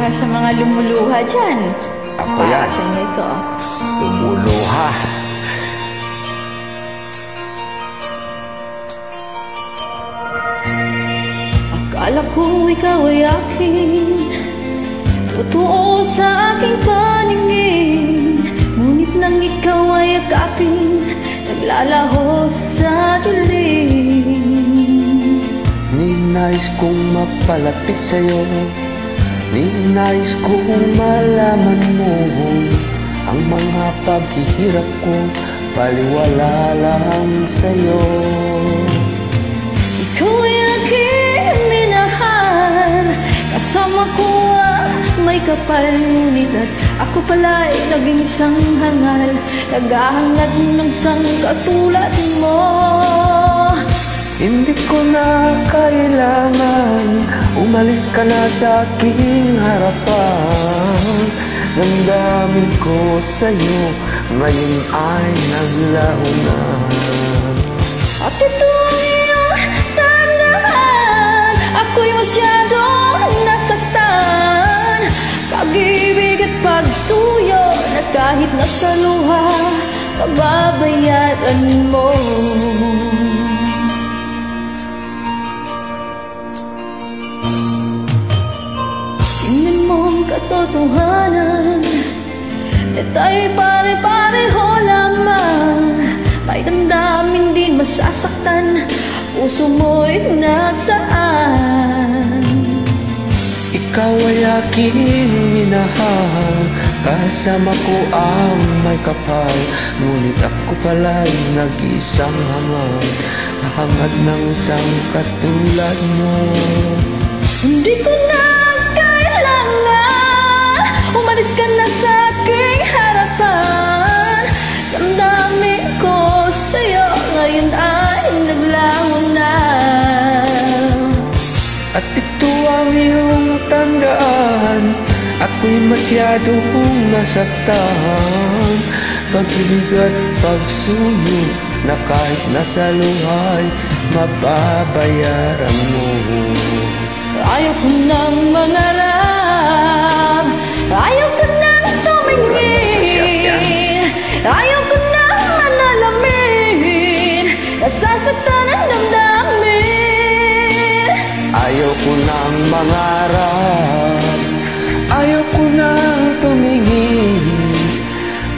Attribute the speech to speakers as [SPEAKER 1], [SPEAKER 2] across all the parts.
[SPEAKER 1] Para sa mga lumuluha dyan.
[SPEAKER 2] Ako
[SPEAKER 1] para
[SPEAKER 2] yan.
[SPEAKER 1] sa inyo ito.
[SPEAKER 2] Lumuluha.
[SPEAKER 1] Akala ko ikaw ay akin, totoo sa aking paningin. Ngunit nang ikaw ay akapin, naglalaho sa dilim.
[SPEAKER 2] Ninais kong mapalapit sa'yo, ninais kong malaman mo ang mga paghihirap ko, baliwala lang sa'yo.
[SPEAKER 1] Ikaw ay aking minahal, kasama ko may kapal, ngunit at ako pala'y naging isang hangal, naghahangad ng isang katulad mo.
[SPEAKER 2] Hindi ko na kailangan umalis ka na sa aking harapan. Damdamin ko sa'yo ngayon ay naglaho na.
[SPEAKER 1] At ito ang iyong tandaan, ako'y masyadong nasaktan. Pag-ibig at pagsuyo na kahit nasa luha, pababayaran mo. Tingnan mo ang katotohanan, na tayo'y pare-pareho lamang. May damdamin din masasaktan, puso mo'y nasaan.
[SPEAKER 2] Ikaw ay aking minahal, kasama ko ang may kapal, ngunit ako pala'y nag-isang hangal, hangad ng isang katulad mo.
[SPEAKER 1] Hindi ko na kailangan umalis ka na sa aking harapan. Damdamin ko sa'yo ngayon ay naglaho na.
[SPEAKER 2] At ito ang iyong tandaan, ako'y masyadong nasaktan. Pag-ibig at pagsuyo na kahit nasa luhay, mababayaran mo.
[SPEAKER 1] Ayaw ko nang mangarap, ayaw ko nang tumingin, ayaw ko nang manalamin, nasasaktan ang damdamin.
[SPEAKER 2] Ayaw ko nang mangarap, ayaw ko nang tumingin,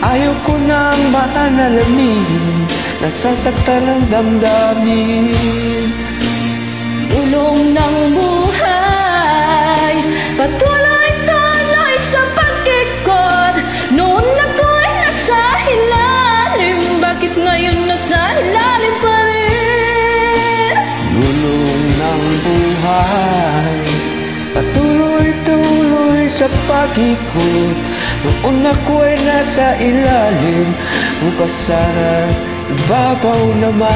[SPEAKER 2] ayaw ko nang manalamin, nasasaktan ang damdamin.
[SPEAKER 1] Ulong ng buhay, patuloy-tuloy sa pag-ikot. Noon ako'y nasa ilalim, bakit ngayon nasa ilalim pa rin?
[SPEAKER 2] Ulong ng buhay, patuloy-tuloy sa pag-ikot. Noon ako'y nasa ilalim, bukas sana ibabaw naman.